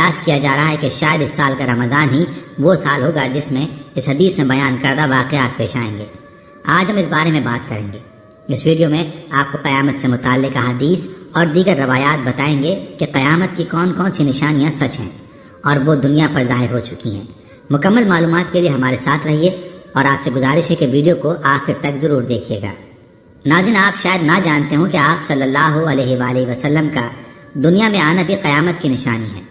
قیاس کیا جا رہا ہے کہ شاید اس سال کا رمضان ہی وہ سال ہوگا جس میں اس حدیث میں بیان کردہ واقعات پیش آئیں گے۔ آج ہم اس بارے میں بات کریں گے۔ اس ویڈیو میں آپ کو قیامت سے متعلق احادیث اور دیگر روایات بتائیں گے کہ قیامت کی کون کون سی نشانیاں سچ ہیں اور وہ دنیا پر ظاہر ہو چکی ہیں۔ مکمل معلومات کے لیے ہمارے ساتھ رہیے اور آپ سے گزارش ہے کہ ویڈیو کو آخر تک ضرور دیکھیے گا۔ ناظرین، آپ شاید نہ جانتے ہوں کہ آپ صلی اللہ علیہ وآلہ وسلم کا دنیا میں آنا بھی قیامت کی نشانی ہے۔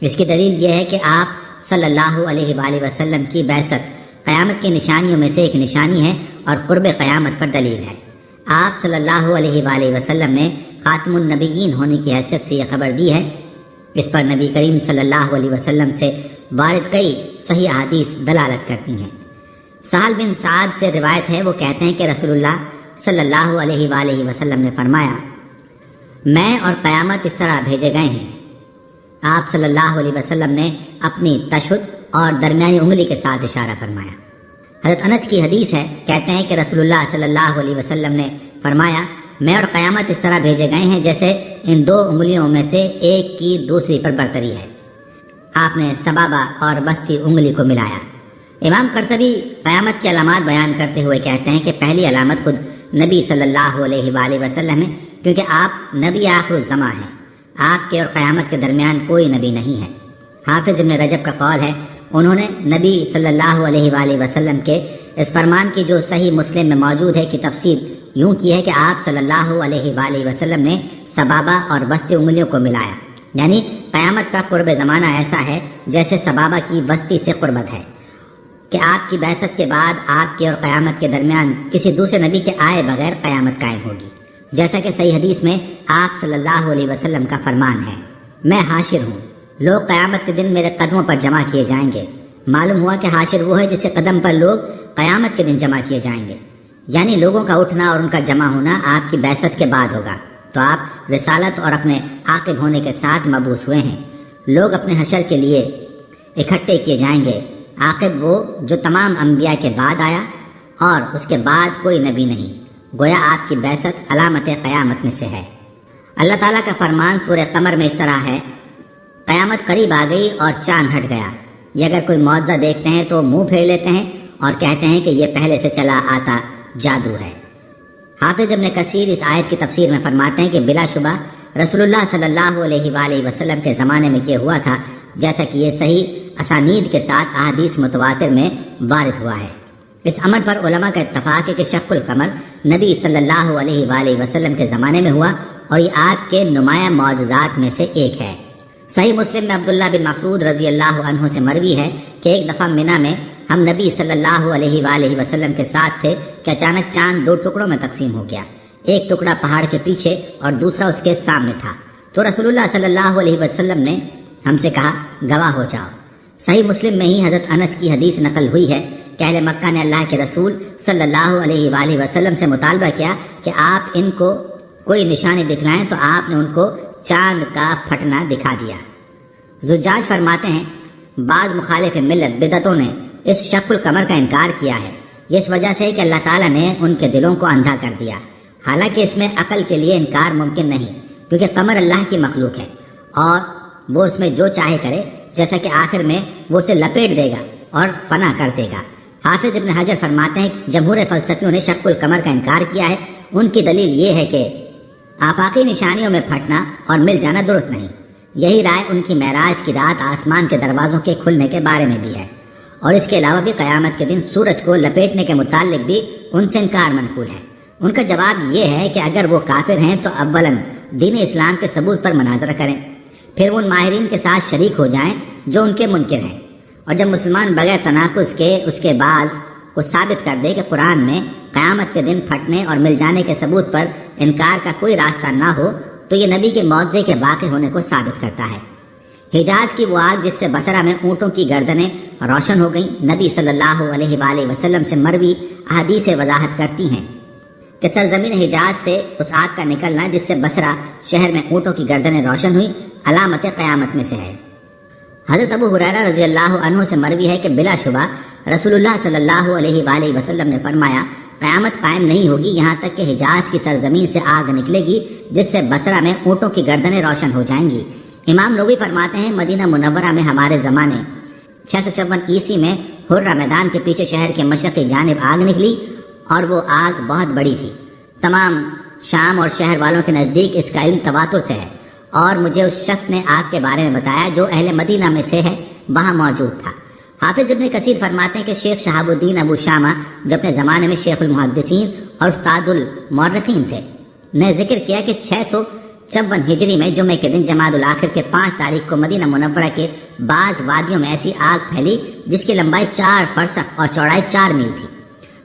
اس کی دلیل یہ ہے کہ آپ صلی اللہ علیہ وآلہ وسلم کی بعثت قیامت کی نشانیوں میں سے ایک نشانی ہے اور قرب قیامت پر دلیل ہے۔ آپ صلی اللہ علیہ وآلہ وسلم نے خاتم النبیین ہونے کی حیثیت سے یہ خبر دی ہے۔ اس پر نبی کریم صلی اللہ علیہ وسلم سے وارد کئی صحیح احادیث دلالت کرتی ہیں۔ سہل بن سعد سے روایت ہے، وہ کہتے ہیں کہ رسول اللہ صلی اللہ علیہ وآلہ وسلم نے فرمایا، میں اور قیامت اس طرح بھیجے گئے ہیں۔ آپ صلی اللہ علیہ وسلم نے اپنی تشہد اور درمیانی انگلی کے ساتھ اشارہ فرمایا۔ حضرت انس کی حدیث ہے، کہتے ہیں کہ رسول اللہ صلی اللہ علیہ وسلم نے فرمایا، میں اور قیامت اس طرح بھیجے گئے ہیں جیسے ان دو انگلیوں میں سے ایک کی دوسری پر برتری ہے۔ آپ نے سبابہ اور وسطی انگلی کو ملایا۔ امام قرطبی قیامت کی علامات بیان کرتے ہوئے کہتے ہیں کہ پہلی علامت خود نبی صلی اللہ علیہ وآلہ وسلم ہے، کیونکہ آپ نبی آخر الزماں ہیں۔ آپ کے اور قیامت کے درمیان کوئی نبی نہیں ہے۔ حافظ ابن رجب کا قول ہے، انہوں نے نبی صلی اللہ علیہ وآلہ وسلم کے اس فرمان کی جو صحیح مسلم میں موجود ہے کی تفسیر یوں کی ہے کہ آپ صلی اللہ علیہ وآلہ وسلم نے سبابہ اور وسطی انگلیوں کو ملایا، یعنی قیامت کا قرب زمانہ ایسا ہے جیسے سبابہ کی وسطی سے قربت ہے کہ آپ کی بعثت کے بعد آپ کے اور قیامت کے درمیان کسی دوسرے نبی کے آئے بغیر قیامت قائم ہوگی، جیسا کہ صحیح حدیث میں آپ صلی اللہ علیہ وسلم کا فرمان ہے، میں حاشر ہوں، لوگ قیامت کے دن میرے قدموں پر جمع کیے جائیں گے۔ معلوم ہوا کہ حاشر وہ ہے جس کے قدم پر لوگ قیامت کے دن جمع کیے جائیں گے، یعنی لوگوں کا اٹھنا اور ان کا جمع ہونا آپ کی بعثت کے بعد ہوگا، تو آپ رسالت اور اپنے عاقب ہونے کے ساتھ مبعوث ہوئے ہیں۔ لوگ اپنے حشر کے لیے اکٹھے کیے جائیں گے، عاقب وہ جو تمام انبیاء کے بعد آیا اور اس کے بعد کوئی نبی نہیں، گویا آپ کی بعثت علامت قیامت میں سے ہے۔ اللہ تعالیٰ کا فرمان سورہ قمر میں اس طرح ہے، قیامت قریب آ گئی اور چاند ہٹ گیا، یہ اگر کوئی معجزہ دیکھتے ہیں تو منہ پھیر لیتے ہیں اور کہتے ہیں کہ یہ پہلے سے چلا آتا جادو ہے۔ حافظ ابن کثیر اس آیت کی تفسیر میں فرماتے ہیں کہ بلا شبہ رسول اللہ صلی اللہ علیہ وآلہ وسلم کے زمانے میں یہ ہوا تھا، جیسا کہ یہ صحیح اسانید کے ساتھ احادیث متواتر میں وارد ہوا ہے۔ اس امر پر علماء کا اتفاق ہے کہ شق القمر نبی صلی اللہ علیہ وآلہ وسلم کے زمانے میں ہوا اور یہ آپ کے نمایاں معجزات میں سے ایک ہے۔ صحیح مسلم میں عبداللہ بن مسعود رضی اللہ عنہ سے مروی ہے کہ ایک دفعہ منی میں ہم نبی صلی اللہ علیہ وآلہ وسلم کے ساتھ تھے کہ اچانک چاند دو ٹکڑوں میں تقسیم ہو گیا، ایک ٹکڑا پہاڑ کے پیچھے اور دوسرا اس کے سامنے تھا، تو رسول اللہ صلی اللہ علیہ وسلم نے ہم سے کہا، گواہ ہو جاؤ۔ صحیح مسلم میں ہی حضرت انس کی حدیث نقل ہوئی ہے کہ اہل مکہ نے اللہ کے رسول صلی اللہ علیہ وآلہ وسلم سے مطالبہ کیا کہ آپ ان کو کوئی نشانی دکھلائیں، تو آپ نے ان کو چاند کا پھٹنا دکھا دیا۔ زجاج فرماتے ہیں، بعض مخالف ملت بدعتوں نے اس شق القمر کا انکار کیا ہے، یہ اس وجہ سے کہ اللہ تعالیٰ نے ان کے دلوں کو اندھا کر دیا، حالانکہ اس میں عقل کے لیے انکار ممکن نہیں، کیونکہ قمر اللہ کی مخلوق ہے اور وہ اس میں جو چاہے کرے، جیسا کہ آخر میں وہ اسے لپیٹ دے گا اور فنا کر دے گا۔ حافظ ابن حجر فرماتے ہیں کہ جمہور فلسفیوں نے شق القمر کا انکار کیا ہے، ان کی دلیل یہ ہے کہ آفاقی نشانیوں میں پھٹنا اور مل جانا درست نہیں۔ یہی رائے ان کی معراج کی رات آسمان کے دروازوں کے کھلنے کے بارے میں بھی ہے، اور اس کے علاوہ بھی قیامت کے دن سورج کو لپیٹنے کے متعلق بھی ان سے انکار منقول ہے۔ ان کا جواب یہ ہے کہ اگر وہ کافر ہیں تو اولاً دین اسلام کے ثبوت پر مناظرہ کریں، پھر وہ ان ماہرین کے ساتھ شریک ہو جائیں جو ان کے منکر ہیں، اور جب مسلمان بغیر تناقض کے اس کے بعض کو ثابت کر دے کہ قرآن میں قیامت کے دن پھٹنے اور مل جانے کے ثبوت پر انکار کا کوئی راستہ نہ ہو، تو یہ نبی کے معجزے کے واقع ہونے کو ثابت کرتا ہے۔ حجاز کی وہ آگ جس سے بصرہ میں اونٹوں کی گردنیں روشن ہو گئیں، نبی صلی اللہ علیہ وآلہ وسلم سے مروی احادیث وضاحت کرتی ہیں کہ سرزمین حجاز سے اس آگ کا نکلنا جس سے بصرہ شہر میں اونٹوں کی گردنیں روشن ہوئی علامت قیامت میں سے ہے۔ حضرت ابو ہریرہ رضی اللہ عنہ سے مروی ہے کہ بلا شبہ رسول اللہ صلی اللہ علیہ وآلہ وسلم نے فرمایا، قیامت قائم نہیں ہوگی یہاں تک کہ حجاز کی سرزمین سے آگ نکلے گی جس سے بصرہ میں اونٹوں کی گردنیں روشن ہو جائیں گی۔ امام نووی فرماتے ہیں مدینہ منورہ میں ہمارے زمانے 654 عیسوی میں حرہ میدان کے پیچھے شہر کے مشرقی جانب آگ نکلی اور وہ آگ بہت بڑی تھی۔ تمام شام اور شہر والوں کے نزدیک اس کا علم تواتر سے ہے، اور مجھے اس شخص نے آگ کے بارے میں بتایا جو اہل مدینہ میں سے ہے، وہاں موجود تھا۔ حافظ ابن کثیر فرماتے ہیں کہ شیخ شہاب الدین ابو شامہ جو اپنے زمانے میں شیخ المحدثین اور استاد المورخین تھے، نے ذکر کیا کہ 654 ہجری میں جمعے کے دن جمادی الاخر کے 5 تاریخ کو مدینہ منورہ کے بعض وادیوں میں ایسی آگ پھیلی جس کی لمبائی 4 فرسخ اور چوڑائی 4 میل تھی۔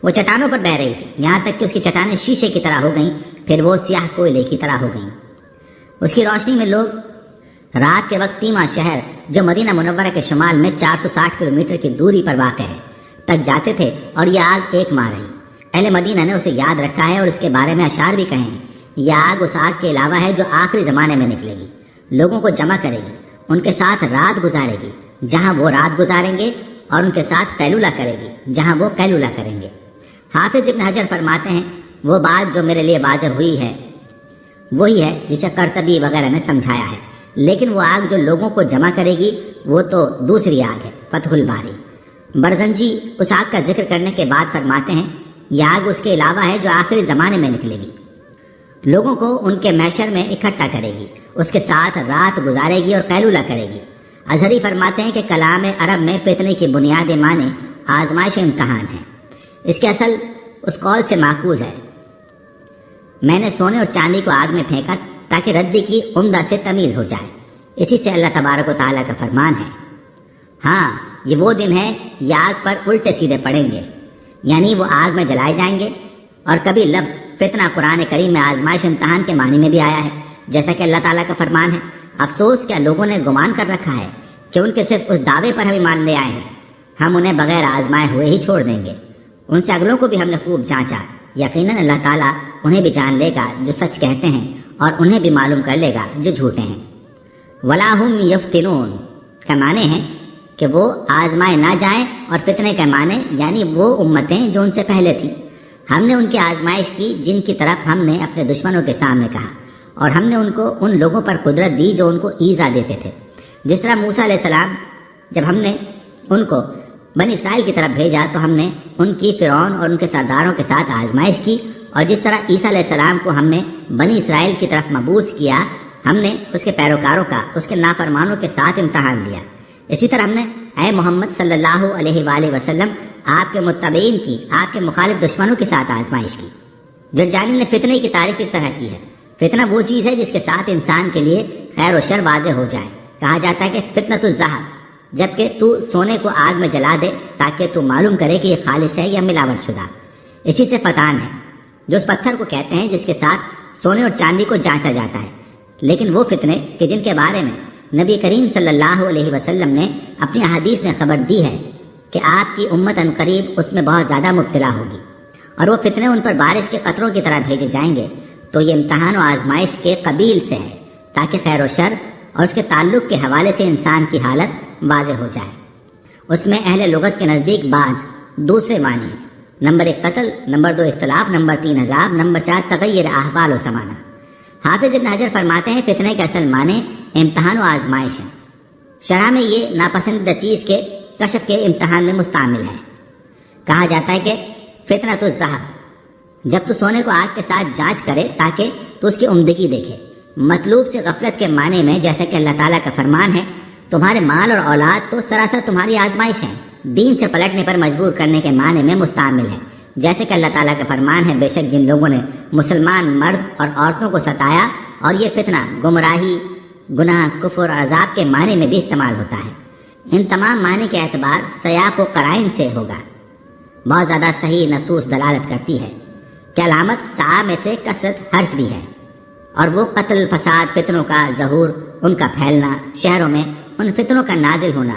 وہ چٹانوں پر بہہ رہی تھی، یہاں تک کہ اس کی چٹانیں شیشے کی طرح ہو گئیں، پھر وہ سیاہ کوئلے کی طرح ہو گئیں۔ اس کی روشنی میں لوگ رات کے وقت تیمہ شہر جو مدینہ منورہ کے شمال میں 460 کلومیٹر کی دوری پر واقع ہے تک جاتے تھے، اور یہ آگ ایک ماہ رہی۔ اہل مدینہ نے اسے یاد رکھا ہے اور اس کے بارے میں اشعار بھی کہے ہیں۔ یہ آگ اس آگ کے علاوہ ہے جو آخری زمانے میں نکلے گی، لوگوں کو جمع کرے گی، ان کے ساتھ رات گزارے گی جہاں وہ رات گزاریں گے، اور ان کے ساتھ قیلولہ کرے گی جہاں وہ قیلولہ کریں گے۔ حافظ ابن حجر فرماتے ہیں وہ بات جو میرے لیے واضح ہوئی ہے وہی ہے جسے قرطبی وغیرہ نے سمجھایا ہے، لیکن وہ آگ جو لوگوں کو جمع کرے گی وہ تو دوسری آگ ہے۔ فتح الباری برزنجی اس آگ کا ذکر کرنے کے بعد فرماتے ہیں یہ آگ اس کے علاوہ ہے جو آخری زمانے میں نکلے گی، لوگوں کو ان کے محشر میں اکٹھا کرے گی، اس کے ساتھ رات گزارے گی اور قیلولہ کرے گی۔ اظہری فرماتے ہیں کہ کلام عرب میں فتنے کی بنیادی معنی آزمائش امتحان ہے۔ اس کے اصل اس قول سے ماخوذ ہے، میں نے سونے اور چاندی کو آگ میں پھینکا تاکہ ردی کی عمدہ سے تمیز ہو جائے۔ اسی سے اللہ تبارک و تعالیٰ کا فرمان ہے، ہاں یہ وہ دن ہے یہ آگ پر الٹے سیدھے پڑیں گے، یعنی وہ آگ میں جلائے جائیں گے۔ اور کبھی لفظ فتنہ قرآن کریم میں آزمائش امتحان کے معنی میں بھی آیا ہے، جیسا کہ اللہ تعالیٰ کا فرمان ہے، افسوس کیا لوگوں نے گمان کر رکھا ہے کہ ان کے صرف اس دعوے پر ہم ایمان لے آئے ہیں، ہم انہیں بغیر آزمائے ہوئے ہی چھوڑ دیں گے۔ ان سے اگلوں کو بھی ہم نے خوب جانچا، یقیناً اللہ تعالیٰ انہیں بھی جان لے گا جو سچ کہتے ہیں، اور انہیں بھی معلوم کر لے گا جو جھوٹے ہیں۔ وَلَا هُمْ يَفْتِنُونَ کا معنی ہے کہ وہ آزمائے نہ جائیں، اور فتنے کا معنی یعنی وہ امتیں جو ان سے پہلے تھیں، ہم نے ان کی آزمائش کی جن کی طرف ہم نے اپنے دشمنوں کے سامنے کہا، اور ہم نے ان کو ان لوگوں پر قدرت دی جو ان کو ایذا دیتے تھے، جس طرح موسیٰ علیہ السلام جب ہم نے ان کو بنی اسرائیل کی طرف بھیجا تو ہم نے ان کی فرعون اور ان کے سرداروں کے ساتھ آزمائش کی، اور جس طرح عیسیٰ علیہ السلام کو ہم نے بنی اسرائیل کی طرف مبعوث کیا، ہم نے اس کے پیروکاروں کا اس کے نافرمانوں کے ساتھ امتحان لیا۔ اسی طرح ہم نے اے محمد صلی اللہ علیہ وآلہ وسلم آپ کے متبعین کی، آپ کے مخالف دشمنوں کے ساتھ آزمائش کی۔ جرجانی نے فتنے کی تعریف اس طرح کی ہے، فتنہ وہ چیز ہے جس کے ساتھ انسان کے لیے خیر و شر واضح ہو جائے۔ کہا جاتا ہے کہ فتنۃ الذہب، جبکہ تو سونے کو آگ میں جلا دے تاکہ تو معلوم کرے کہ یہ خالص ہے یا ملاوٹ شدہ۔ اسی سے فتان ہے جو اس پتھر کو کہتے ہیں جس کے ساتھ سونے اور چاندی کو جانچا جاتا ہے۔ لیکن وہ فتنے کہ جن کے بارے میں نبی کریم صلی اللہ علیہ وسلم نے اپنی احادیث میں خبر دی ہے کہ آپ کی امت عنقریب اس میں بہت زیادہ مبتلا ہوگی، اور وہ فتنے ان پر بارش کے قطروں کی طرح بھیجے جائیں گے، تو یہ امتحان و آزمائش کے قبیل سے ہے تاکہ خیر و شر اور اس کے تعلق کے حوالے سے انسان کی حالت واضح ہو جائے۔ اس میں اہل لغت کے نزدیک بعض دوسرے معنی ہیں، نمبر 1 قتل، نمبر 2 اختلاف، نمبر 3 عذاب، نمبر 4 تغیر احوال و سمانہ۔ حافظ ابن حجر فرماتے ہیں فتنے کے اصل معنی امتحان و آزمائش ہے۔ شرح میں یہ ناپسندیدہ چیز کے کشف کے امتحان میں مستعمل ہے۔ کہا جاتا ہے کہ فتنۃ الذہب، جب تو سونے کو آگ کے ساتھ جانچ کرے تاکہ تو اس کی عمدگی دیکھے۔ مطلوب سے غفلت کے معنی میں جیسا کہ اللہ تعالیٰ کا فرمان ہے، تمہارے مال اور اولاد تو سراسر تمہاری آزمائش ہیں، دین سے پلٹنے پر مجبور کرنے کے معنی میں مستعمل ہے، جیسے کہ اللہ تعالیٰ کا فرمان ہے، بے شک جن لوگوں نے مسلمان مرد اور عورتوں کو ستایا، اور یہ فتنہ گمراہی، گناہ، کفر اور عذاب کے معنی میں بھی استعمال ہوتا ہے۔ ان تمام معنی کے اعتبار سیاق و قرائن سے ہوگا۔ بہت زیادہ صحیح نصوص دلالت کرتی ہے کہ علامت سعا میں سے کثرت حرج بھی ہے، اور وہ قتل، فساد، فتنوں کا ظہور، ان کا پھیلنا، شہروں میں ان فتنوں کا نازل ہونا،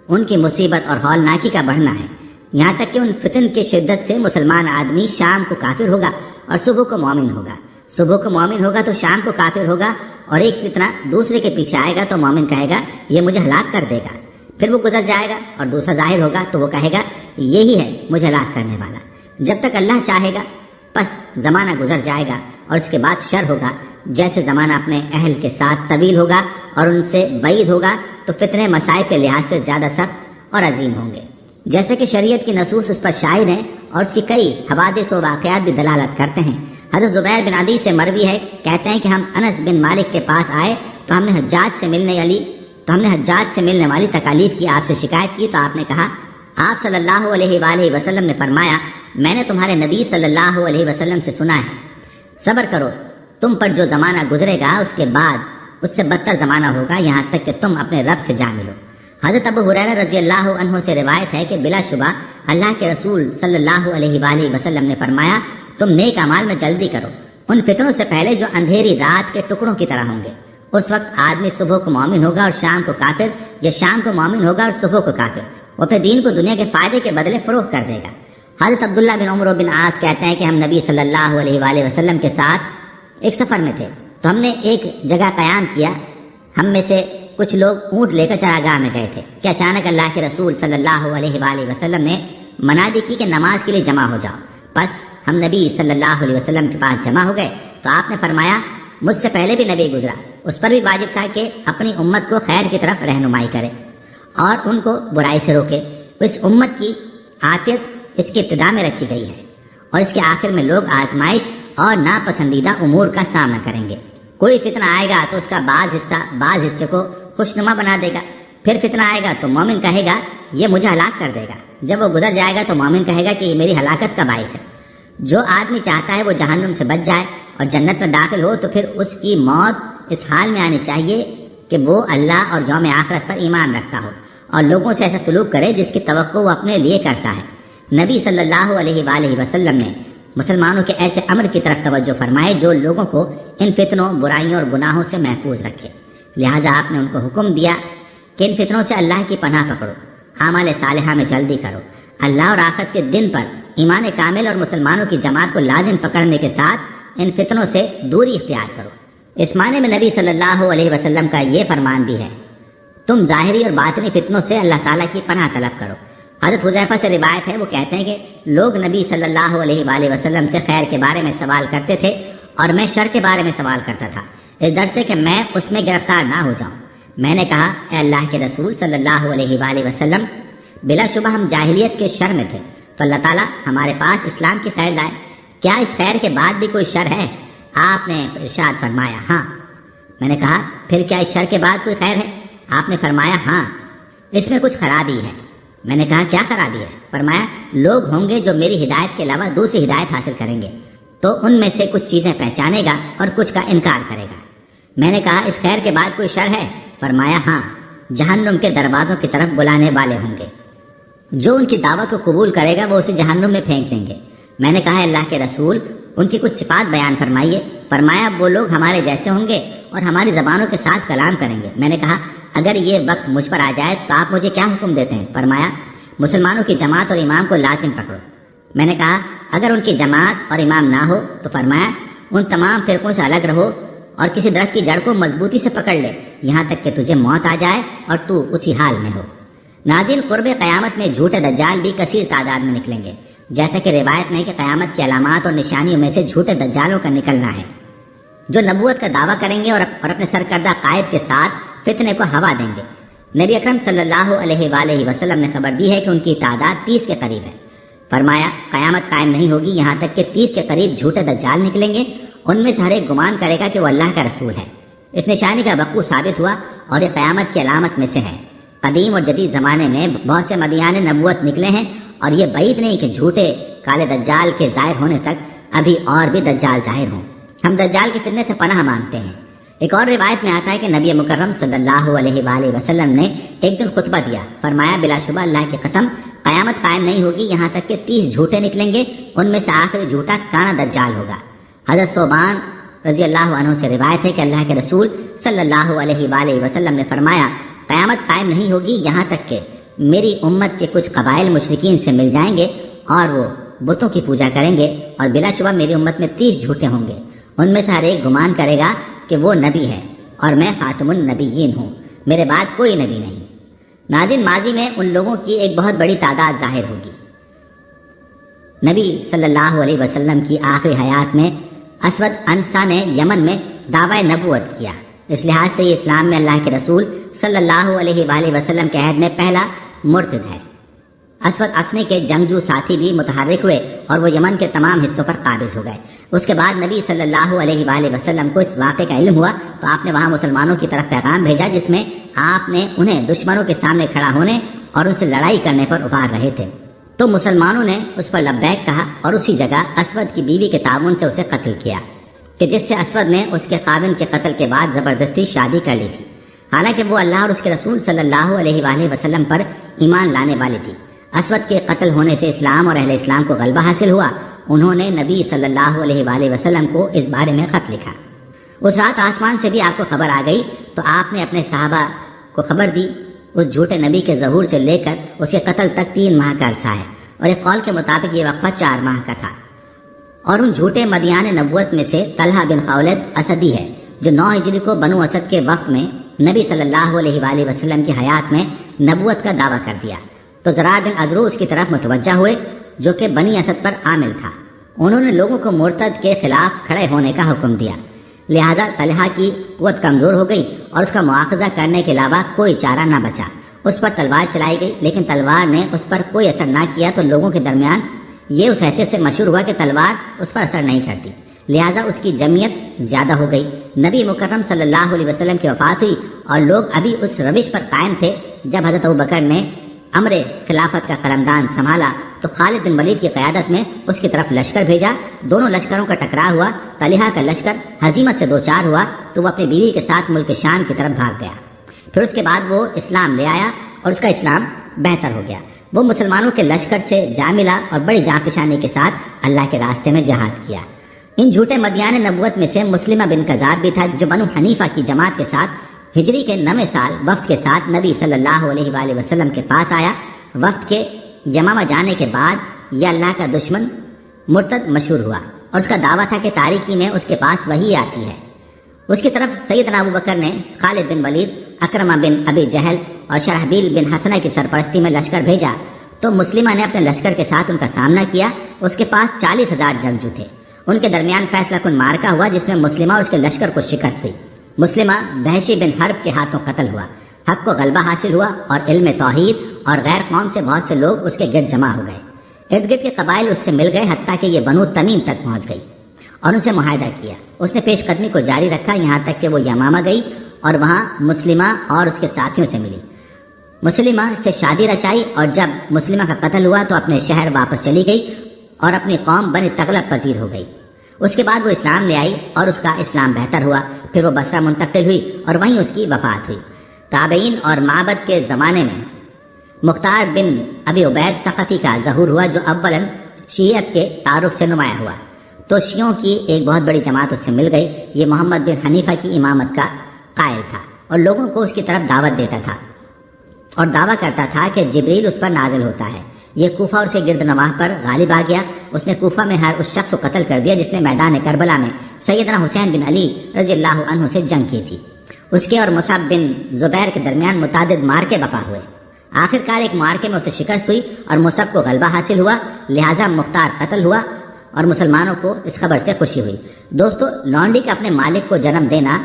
ان کی مصیبت اور ہولناکی کا بڑھنا ہے، یہاں تک کہ ان فتن کی شدت سے مسلمان آدمی شام کو کافر ہوگا اور صبح کو مومن ہوگا، صبح کو مومن ہوگا تو شام کو کافر ہوگا، اور ایک فتنہ دوسرے کے پیچھے آئے گا تو مومن کہے گا یہ مجھے ہلاک کر دے گا، پھر وہ گزر جائے گا اور دوسرا ظاہر ہوگا تو وہ کہے گا یہی ہے مجھے ہلاک کرنے والا۔ جب تک اللہ چاہے گا پس زمانہ گزر جائے گا اور اس کے بعد شر ہوگا، جیسے زمانہ اپنے اہل کے ساتھ طویل ہوگا اور ان سے بعید ہوگا تو فتنے مصائب کے لحاظ سے زیادہ سخت اور عظیم ہوں گے۔ جیسے کہ شریعت کی نصوص اس پر شاہد ہیں اور اس کی کئی حوادث و واقعات بھی دلالت کرتے ہیں۔ حضرت زبیر بن عدی سے مروی ہے، کہتے ہیں کہ ہم انس بن مالک کے پاس آئے تو ہم نے حجاج سے ملنے والی تکالیف کی آپ سے شکایت کی تو آپ نے کہا، آپ صلی اللہ علیہ وآلہ وسلم نے فرمایا، میں نے تمہارے نبی صلی اللہ علیہ وسلم سے سنا ہے، صبر کرو، تم پر جو زمانہ گزرے گا اس کے بعد اس سے بدتر زمانہ ہوگا، یہاں تک کہ تم اپنے رب سے جا ملو۔ حضرت ابو ہریرہ رضی اللہ عنہ سے روایت ہے کہ بلا شبہ اللہ کے رسول صلی اللہ علیہ وآلہ وسلم نے فرمایا، تم نیک اعمال میں جلدی کرو، ان فتنوں سے پہلے جو اندھیری رات کے ٹکڑوں کی طرح ہوں گے۔ اس وقت آدمی صبح کو مومن ہوگا اور شام کو کافر، یا شام کو مومن ہوگا اور صبح کو کافر، وہ اپنے دین کو دنیا کے فائدے کے بدلے فروخت کر دے گا۔ حضرت عبداللہ بن عمرو بن عاص کہتے ہیں کہ ہم نبی صلی اللہ علیہ وآلہ وسلم کے ساتھ ایک سفر میں تھے تو ہم نے ایک جگہ قیام کیا، ہم میں سے کچھ لوگ اونٹ لے کر چراگاہ میں گئے تھے کہ اچانک اللہ کے رسول صلی اللہ علیہ وآلہ وسلم نے منادی کی کہ نماز کے لیے جمع ہو جاؤ۔ بس ہم نبی صلی اللہ علیہ وسلم کے پاس جمع ہو گئے تو آپ نے فرمایا، مجھ سے پہلے بھی نبی گزرا، اس پر بھی واجب تھا کہ اپنی امت کو خیر کی طرف رہنمائی کرے اور ان کو برائی سے روکے۔ اس امت کی عافیت اس کی ابتدا میں رکھی گئی ہے اور اس کے آخر میں لوگ آزمائش اور ناپسندیدہ امور کا سامنا کریں گے۔ کوئی فتنہ آئے گا تو اس کا بعض حصے کو خوشنما بنا دے گا، پھر فتنہ آئے گا تو مومن کہے گا یہ مجھے ہلاک کر دے گا، جب وہ گزر جائے گا تو مومن کہے گا کہ یہ میری ہلاکت کا باعث ہے۔ جو آدمی چاہتا ہے وہ جہنم سے بچ جائے اور جنت میں داخل ہو تو پھر اس کی موت اس حال میں آنی چاہیے کہ وہ اللہ اور یوم آخرت پر ایمان رکھتا ہو اور لوگوں سے ایسا سلوک کرے جس کی توقع وہ اپنے لیے کرتا ہے۔ نبی صلی اللہ علیہ وآلہ وسلم نے مسلمانوں کے ایسے امر کی طرف توجہ فرمائے جو لوگوں کو ان فتنوں، برائیوں اور گناہوں سے محفوظ رکھے، لہٰذا آپ نے ان کو حکم دیا کہ ان فتنوں سے اللہ کی پناہ پکڑو، اعمال صالحہ میں جلدی کرو، اللہ اور آخرت کے دن پر ایمان کامل اور مسلمانوں کی جماعت کو لازم پکڑنے کے ساتھ ان فتنوں سے دوری اختیار کرو۔ اس معنی میں نبی صلی اللہ علیہ وسلم کا یہ فرمان بھی ہے، تم ظاہری اور باطنی فتنوں سے اللہ تعالیٰ کی پناہ طلب کرو۔ حضرت حذیفہ سے روایت ہے، وہ کہتے ہیں کہ لوگ نبی صلی اللہ علیہ وآلہ وسلم سے خیر کے بارے میں سوال کرتے تھے اور میں شر کے بارے میں سوال کرتا تھا، اس ڈر سے کہ میں اس میں گرفتار نہ ہو جاؤں۔ میں نے کہا، اے اللہ کے رسول صلی اللہ علیہ وآلہ وسلم، بلا شبہ ہم جاہلیت کے شر میں تھے تو اللہ تعالیٰ ہمارے پاس اسلام کی خیر لائے، کیا اس خیر کے بعد بھی کوئی شر ہے؟ آپ نے ارشاد فرمایا، ہاں۔ میں نے کہا، پھر کیا اس شر کے بعد کوئی خیر ہے؟ آپ نے فرمایا، ہاں، اس میں کچھ خرابی ہے۔ میں نے کہا، کیا خرابی ہے؟ فرمایا، لوگ ہوں گے جو میری ہدایت کے علاوہ دوسری ہدایت حاصل کریں گے تو ان میں سے کچھ چیزیں پہچانے گا اور کچھ کا انکار کرے گا۔ میں نے کہا، اس خیر کے بعد کوئی شر ہے؟ فرمایا، ہاں، جہنم کے دروازوں کی طرف بلانے والے ہوں گے، جو ان کی دعوت کو قبول کرے گا وہ اسے جہنم میں پھینک دیں گے۔ میں نے کہا، اللہ کے رسول، ان کی کچھ صفات بیان فرمائیے۔ فرمایا، وہ لوگ ہمارے جیسے ہوں گے اور ہماری زبانوں کے ساتھ کلام کریں گے۔ میں نے کہا، اگر یہ وقت مجھ پر آ جائے تو آپ مجھے کیا حکم دیتے ہیں؟ فرمایا، مسلمانوں کی جماعت اور امام کو لازم پکڑو۔ میں نے کہا، اگر ان کی جماعت اور امام نہ ہو تو فرمایا، ان تمام فرقوں سے الگ رہو اور کسی درخت کی جڑ کو مضبوطی سے پکڑ لے یہاں تک کہ تجھے موت آ جائے اور تو اسی حال میں ہو۔ ناظرین، قرب قیامت میں جھوٹے دجال بھی کثیر تعداد میں نکلیں گے، جیسا کہ روایت میں کہ قیامت کی علامات اور نشانیوں میں سے جھوٹے دجالوں کا نکلنا ہے جو نبوت کا دعویٰ کریں گے اور اپنے سرکردہ قائد کے ساتھ فتنے کو ہوا دیں گے۔ نبی اکرم صلی اللہ علیہ وآلہ وسلم نے خبر دی ہے کہ ان کی تعداد 30 کے قریب ہے۔ فرمایا، قیامت قائم نہیں ہوگی یہاں تک کہ 30 کے قریب جھوٹے دجال نکلیں گے، ان میں سے ہر ایک گمان کرے گا کہ وہ اللہ کا رسول ہے۔ اس نشانی کا وقوع ثابت ہوا اور یہ قیامت کی علامت میں سے ہے۔ قدیم اور جدید زمانے میں بہت سے مدیان نبوت نکلے ہیں اور یہ بعید نہیں کہ جھوٹے کالے دجال کے ظاہر ہونے تک ابھی اور بھی دجال ظاہر ہوں۔ ہم دجال کے فتنے سے پناہ مانگتے ہیں۔ ایک اور روایت میں آتا ہے کہ نبی مکرم صلی اللہ علیہ وآلہ وسلم نے ایک دن خطبہ دیا۔ فرمایا، بلا شبہ اللہ کی قسم، قیامت قائم نہیں ہوگی یہاں تک کہ 30 جھوٹے نکلیں گے، ان میں سے آخری جھوٹا کانا دجال ہوگا۔ حضرت صوبان رضی اللہ عنہ سے روایت ہے کہ اللہ کے رسول صلی اللہ علیہ وآلہ وسلم نے فرمایا، قیامت قائم نہیں ہوگی یہاں تک کہ میری امت کے کچھ قبائل مشرکین سے مل جائیں گے اور وہ بتوں کی پوجا کریں گے، اور بلا شبہ میری امت میں 30 جھوٹے ہوں گے، ان میں سے ہر ایک گمان کرے گا کہ وہ نبی ہے اور میں خاتم النبیین ہوں، میرے بعد کوئی نبی نہیں۔ ناظرین، ماضی میں ان لوگوں کی ایک بہت بڑی تعداد ظاہر ہوگی۔ نبی صلی اللہ علیہ وسلم کی آخری حیات میں اسود انسا نے یمن میں دعوی نبوت کیا۔ اس لحاظ سے یہ اسلام میں اللہ کے رسول صلی اللہ علیہ وآلہ وسلم کے عہد میں پہلا مرتد ہے۔ اسود اسنی کے جنگجو ساتھی بھی متحرک ہوئے اور وہ یمن کے تمام حصوں پر قابض ہو گئے۔ اس کے بعد نبی صلی اللہ علیہ وآلہ وسلم کو اس واقعے کا علم ہوا تو آپ نے وہاں مسلمانوں کی طرف پیغام بھیجا، جس میں آپ نے انہیں دشمنوں کے سامنے کھڑا ہونے اور ان سے لڑائی کرنے پر ابھار رہے تھے۔ تو مسلمانوں نے اس پر لبیک کہا اور اسی جگہ اسود کی بیوی کے تعاون سے اسے قتل کیا، کہ جس سے اسود نے اس کے خاوند کے قتل کے بعد زبردستی شادی کر لی تھی، حالانکہ وہ اللہ اور اس کے رسول صلی اللہ علیہ وآلہ وسلم پر ایمان لانے والی تھی۔ اسود کے قتل ہونے سے اسلام اور اہل اسلام کو غلبہ حاصل ہوا۔ انہوں نے نبی صلی اللہ علیہ وآلہ وسلم کو اس بارے میں خط لکھا۔ اس رات آسمان سے بھی آپ کو خبر آ گئی تو آپ نے اپنے صحابہ کو خبر دی۔ اس جھوٹے نبی کے ظہور سے لے کر اس کے قتل تک 3 ماہ کا عرصہ ہے، اور ایک قول کے مطابق یہ وقفہ 4 ماہ کا تھا۔ اور ان جھوٹے مدیان نبوت میں سے طلحہ بن خولد اسدی ہے، جو 9 ہجری کو بنو اسد کے وفد میں نبی صلی اللہ علیہ وآلہ وسلم کی حیات میں نبوت کا دعویٰ کر دیا۔ تو زرار بن ازرو اس کی طرف متوجہ ہوئے، جو کہ بنی اسد پر عامل تھا۔ انہوں نے لوگوں کو مرتد کے خلاف کھڑے ہونے کا حکم دیا، لہذا طلحہ کی قوت کمزور ہو گئی اور اس کا مواخذہ کرنے کے علاوہ کوئی چارہ نہ بچا۔ اس پر تلوار چلائی گئی، لیکن تلوار نے اس پر کوئی اثر نہ کیا، تو لوگوں کے درمیان یہ اس حیثیت سے مشہور ہوا کہ تلوار اس پر اثر نہیں کرتی، لہذا اس کی جمعیت زیادہ ہو گئی۔ نبی مکرم صلی اللہ علیہ وسلم کی وفات ہوئی اور لوگ ابھی اس روش پر قائم تھے۔ جب حضرت ابوبکر نے امر خلافت کا قلمدان سنبھالا تو خالد بن ولید کی قیادت میں اس کی طرف لشکر بھیجا۔ دونوں لشکروں کا ٹکراؤ ہوا، طلحہ کا لشکر ہزیمت سے دوچار ہوا تو وہ اپنی بیوی کے ساتھ ملک شام کی طرف بھاگ گیا۔ پھر اس کے بعد وہ اسلام لے آیا اور اس کا اسلام بہتر ہو گیا۔ وہ مسلمانوں کے لشکر سے جا ملا اور بڑی جاں پہچانی کے ساتھ اللہ کے راستے میں جہاد کیا۔ ان جھوٹے مدیان نبوت میں سے مسلمہ بن کذاب بھی تھا، جو بنو حنیفہ کی جماعت کے ساتھ ہجری کے 9ویں سال وفد کے ساتھ نبی صلی اللہ علیہ وآلہ وسلم کے پاس آیا۔ وفد کے یمامہ جانے کے بعد یہ اللہ کا دشمن مرتد مشہور ہوا اور اس کا دعویٰ تھا کہ تاریکی میں اس کے پاس وحی آتی ہے۔ اس کی طرف سیدنا ابوبکر نے خالد بن ولید، اکرمہ بن ابی جہل اور شرحبیل بن حسنہ کی سرپرستی میں لشکر بھیجا، تو مسلمہ نے اپنے لشکر کے ساتھ ان کا سامنا کیا۔ اس کے پاس 40,000 جنگجو تھے۔ ان کے درمیان فیصلہ کن معرکہ ہوا، جس میں مسلمہ اور اس کے لشکر کو شکست ہوئی۔ مسلمہ بحشی بن حرب کے ہاتھوں قتل ہوا۔ حق کو غلبہ حاصل ہوا اور علم توحید اور غیر قوم سے بہت سے لوگ اس کے گرد جمع ہو گئے۔ ارد گرد کے قبائل اس سے مل گئے، حتیٰ کہ یہ بنو تمیم تک پہنچ گئی اور ان سے معاہدہ کیا۔ اس نے پیش قدمی کو جاری رکھا، یہاں تک کہ وہ یمامہ گئی اور وہاں مسلمہ اور اس کے ساتھیوں سے ملی۔ مسلمہ سے شادی رچائی اور جب مسلمہ کا قتل ہوا تو اپنے شہر واپس چلی گئی اور اپنی قوم بنی تغلب پذیر ہو گئی۔ اس کے بعد وہ اسلام لے آئی اور اس کا اسلام بہتر ہوا۔ پھر وہ بصرہ منتقل ہوئی اور وہیں اس کی وفات ہوئی۔ تابعین اور معبد کے زمانے میں مختار بن ابی عبید ثقفی کا ظہور ہوا، جو اولاً شیعت کے تعارف سے نمایاں ہوا، تو شیعوں کی ایک بہت بڑی جماعت اس سے مل گئی۔ یہ محمد بن حنیفہ کی امامت کا قائل تھا اور لوگوں کو اس کی طرف دعوت دیتا تھا اور دعویٰ کرتا تھا کہ جبریل اس پر نازل ہوتا ہے۔ یہ کوفہ اور اسے گرد نواح پر غالب آ گیا۔ اس نے کوفہ میں ہر اس شخص کو قتل کر دیا جس نے میدان کربلا میں سیدنا حسین بن علی رضی اللہ عنہ سے جنگ کی تھی۔ اس کے اور مصعب بن زبیر کے درمیان متعدد مارکے بپا ہوئے۔ آخرکار ایک مارکے میں اسے شکست ہوئی اور مصعب کو غلبہ حاصل ہوا، لہٰذا مختار قتل ہوا اور مسلمانوں کو اس خبر سے خوشی ہوئی۔ دوستو، لونڈی کا اپنے مالک کو جنم دینا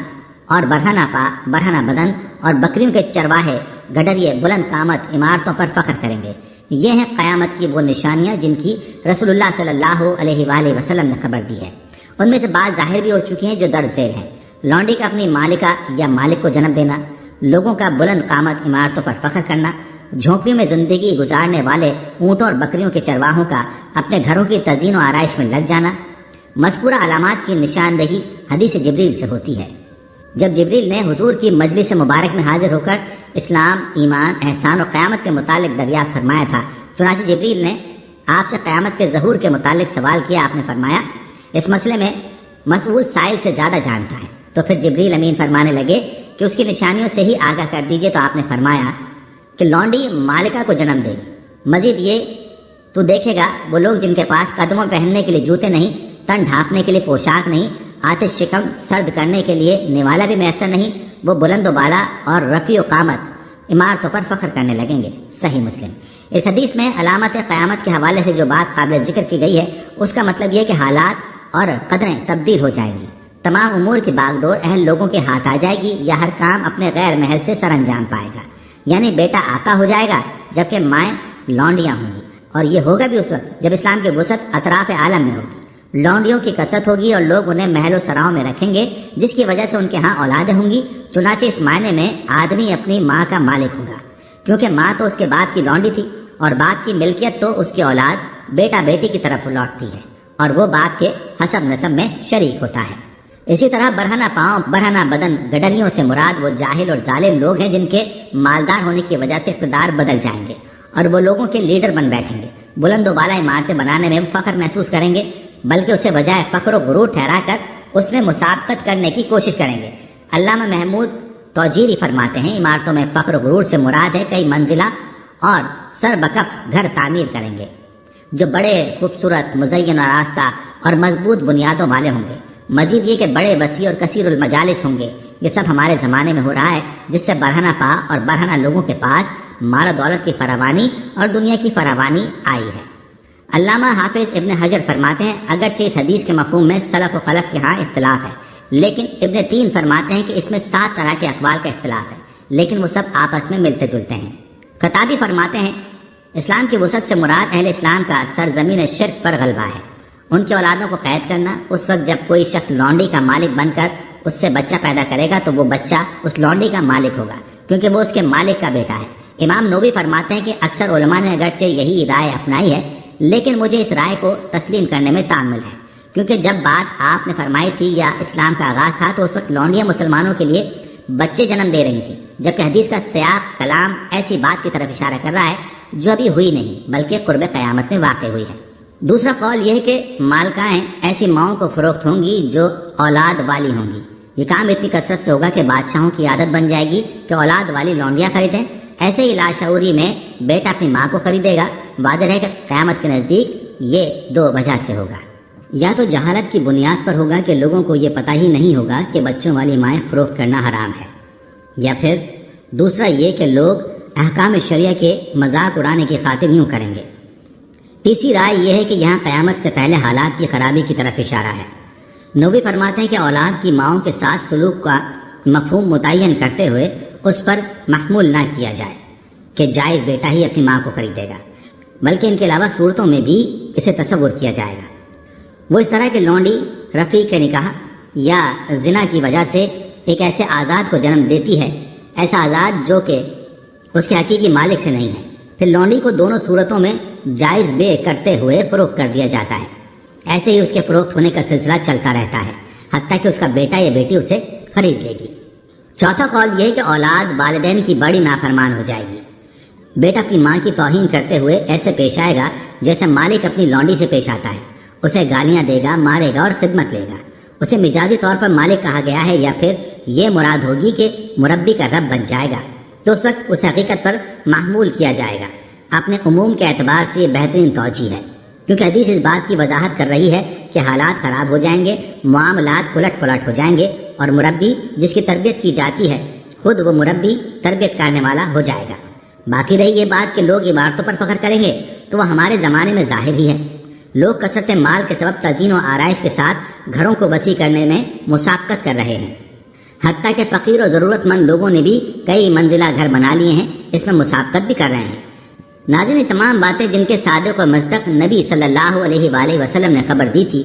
اور برہنہ پا، برہنہ بدن اور بکریوں کے چرواہے گڈریے بلند قامت عمارتوں پر فخر کریں گے۔ یہ ہیں قیامت کی وہ نشانیاں جن کی رسول اللہ صلی اللہ علیہ وآلہ وسلم نے خبر دی ہے۔ ان میں سے بعض ظاہر بھی ہو چکی ہیں جو درج ذیل ہیں۔ لونڈی کا اپنی مالکہ یا مالک کو جنم دینا، لوگوں کا بلند قامت عمارتوں پر فخر کرنا، جھونپڑیوں میں زندگی گزارنے والے اونٹوں اور بکریوں کے چرواہوں کا اپنے گھروں کی تزئین و آرائش میں لگ جانا۔ مذکورہ علامات کی نشاندہی حدیث جبریل سے ہوتی ہے۔ جب جبریل نے حضور کی مجلس مبارک میں حاضر ہو کر اسلام، ایمان، احسان اور قیامت کے متعلق دریافت فرمایا تھا، چنانچہ جبریل نے آپ سے قیامت کے ظہور کے متعلق سوال کیا۔ آپ نے فرمایا اس مسئلے میں مسئول سائل سے زیادہ جانتا ہے۔ تو پھر جبریل امین فرمانے لگے کہ اس کی نشانیوں سے ہی آگاہ کر دیجئے۔ تو آپ نے فرمایا کہ لونڈی مالکہ کو جنم دے گی۔ مزید یہ تو دیکھے گا وہ لوگ جن کے پاس قدموں پہننے کے لیے جوتے نہیں، تن ڈھانپنے کے لیے پوشاک نہیں، آتش شکم سرد کرنے کے لیے نوالا بھی میسر نہیں، وہ بلند و بالا اور رفیع و قامت عمارتوں پر فخر کرنے لگیں گے۔ صحیح مسلم۔ اس حدیث میں علامت قیامت کے حوالے سے جو بات قابل ذکر کی گئی ہے، اس کا مطلب یہ کہ حالات اور قدریں تبدیل ہو جائیں گی۔ تمام امور کی باغڈور اہل لوگوں کے ہاتھ آ جائے گی یا ہر کام اپنے غیر محل سے سر انجام پائے گا، یعنی بیٹا آقا ہو جائے گا جبکہ مائیں لونڈیاں ہوں گی، اور یہ ہوگا بھی اس وقت جب اسلام کی وسعت اطراف عالم میں ہوگی۔ لونڈیوں کی کثرت ہوگی اور لوگ انہیں محل و سراؤں میں رکھیں گے، جس کی وجہ سے ان کے ہاں اولادیں ہوں گی۔ چنانچہ اس معنی میں آدمی اپنی ماں کا مالک ہوگا، کیونکہ ماں تو اس کے باپ کی لونڈی تھی، اور باپ کی ملکیت تو اس کی اولاد بیٹا بیٹی کی طرف لوٹتی ہے، اور وہ باپ کے حسب نسب میں شریک ہوتا ہے۔ اسی طرح برہنہ پاؤں برہنہ بدن گڈریوں سے مراد وہ جاہل اور ظالم لوگ ہیں جن کے مالدار ہونے کی وجہ سے اقتدار بدل جائیں گے اور وہ لوگوں کے لیڈر بن بیٹھیں گے۔ بلند و بالا عمارتیں بنانے میں فخر محسوس کریں گے، بلکہ اسے بجائے فخر و غرور ٹھہرا کر اس میں مسابقت کرنے کی کوشش کریں گے۔ علامہ محمود توجیری فرماتے ہیں، عمارتوں میں فخر و غرور سے مراد ہے کئی منزلہ اور سر بکف گھر تعمیر کریں گے جو بڑے خوبصورت مزین آراستہ اور مضبوط بنیادوں والے ہوں گے۔ مزید یہ کہ بڑے وسیع اور کثیر المجالس ہوں گے۔ یہ سب ہمارے زمانے میں ہو رہا ہے، جس سے برہنہ پا اور برہنہ لوگوں کے پاس مال و دولت کی فراوانی اور دنیا کی فراوانی آئی ہے۔ علامہ حافظ ابن حجر فرماتے ہیں، اگرچہ اس حدیث کے مفہوم میں سلف و خلف کے ہاں اختلاف ہے، لیکن ابن تین فرماتے ہیں کہ اس میں 7 طرح کے اقوال کا اختلاف ہے، لیکن وہ سب آپس میں ملتے جلتے ہیں۔ خطابی فرماتے ہیں، اسلام کی وسعت سے مراد اہل اسلام کا سرزمین شرک پر غلبہ ہے۔ ان کی اولادوں کو قید کرنا، اس وقت جب کوئی شخص لونڈی کا مالک بن کر اس سے بچہ پیدا کرے گا تو وہ بچہ اس لونڈی کا مالک ہوگا، کیونکہ وہ اس کے مالک کا بیٹا ہے۔ امام نووی فرماتے ہیں کہ اکثر علماء نے اگرچہ یہی رائے اپنائی ہے، لیکن مجھے اس رائے کو تسلیم کرنے میں تعمل ہے، کیونکہ جب بات آپ نے فرمائی تھی یا اسلام کا آغاز تھا تو اس وقت لونڈیاں مسلمانوں کے لیے بچے جنم دے رہی تھیں، جبکہ حدیث کا سیاق کلام ایسی بات کی طرف اشارہ کر رہا ہے جو ابھی ہوئی نہیں بلکہ قرب قیامت میں واقع ہوئی ہے۔ دوسرا قول یہ ہے کہ مالکائیں ایسی ماؤں کو فروخت ہوں گی جو اولاد والی ہوں گی۔ یہ کام اتنی کثرت سے ہوگا کہ بادشاہوں کی عادت بن جائے گی کہ اولاد والی لونڈیاں خریدیں۔ ایسے ہی لاشعوری میں بیٹا اپنی ماں کو خریدے گا۔ واضح ہے کہ قیامت کے نزدیک یہ 2 وجہ سے ہوگا، یا تو جہالت کی بنیاد پر ہوگا کہ لوگوں کو یہ پتہ ہی نہیں ہوگا کہ بچوں والی مائیں فروخت کرنا حرام ہے، یا پھر دوسرا یہ کہ لوگ احکام شریعہ کے مذاق اڑانے کی خاطر یوں کریں گے۔ تیسری رائے یہ ہے کہ یہاں قیامت سے پہلے حالات کی خرابی کی طرف اشارہ ہے۔ نووی فرماتے ہیں کہ اولاد کی ماؤں کے ساتھ سلوک کا مفہوم متعین کرتے ہوئے اس پر محمول نہ کیا جائے کہ جائز بیٹا ہی اپنی ماں کو خریدے گا، بلکہ ان کے علاوہ صورتوں میں بھی اسے تصور کیا جائے گا۔ وہ اس طرح کے لونڈی رفیق کے نکاح یا زنا کی وجہ سے ایک ایسے آزاد کو جنم دیتی ہے، ایسا آزاد جو کہ اس کے حقیقی مالک سے نہیں ہے۔ پھر لونڈی کو دونوں صورتوں میں جائز بے کرتے ہوئے فروخت کر دیا جاتا ہے۔ ایسے ہی اس کے فروخت ہونے کا سلسلہ چلتا رہتا ہے حتیٰ کہ اس کا بیٹا یا بیٹی اسے خرید لے گی۔ چوتھا قول یہ ہے کہ اولاد والدین کی بڑی نافرمان ہو جائے گی۔ بیٹا اپنی ماں کی توہین کرتے ہوئے ایسے پیش آئے گا جیسے مالک اپنی لونڈی سے پیش آتا ہے، اسے گالیاں دے گا، مارے گا اور خدمت لے گا۔ اسے مجازی طور پر مالک کہا گیا ہے، یا پھر یہ مراد ہوگی کہ مربی کا رب بن جائے گا، تو اس وقت اس حقیقت پر محمول کیا جائے گا۔ اپنے عموم کے اعتبار سے یہ بہترین توجیہ ہے، کیونکہ حدیث اس بات کی وضاحت کر رہی ہے کہ حالات خراب ہو جائیں گے، معاملات الٹ پلٹ ہو جائیں گے، اور مربی جس کی تربیت کی جاتی ہے خود وہ مربی تربیت کرنے والا ہو جائے گا۔ باقی رہی یہ بات کہ لوگ عمارتوں پر فخر کریں گے، تو وہ ہمارے زمانے میں ظاہر ہی ہے۔ لوگ کثرت مال کے سبب تزئین و آرائش کے ساتھ گھروں کو وسیع کرنے میں مسابقت کر رہے ہیں، حتیٰ کہ فقیر و ضرورت مند لوگوں نے بھی کئی منزلہ گھر بنا لیے ہیں، اس میں مسابقت بھی کر رہے ہیں۔ ناظرین، تمام باتیں جن کے صادق و مصدق نبی صلی اللہ علیہ وآلہ وسلم نے خبر دی تھی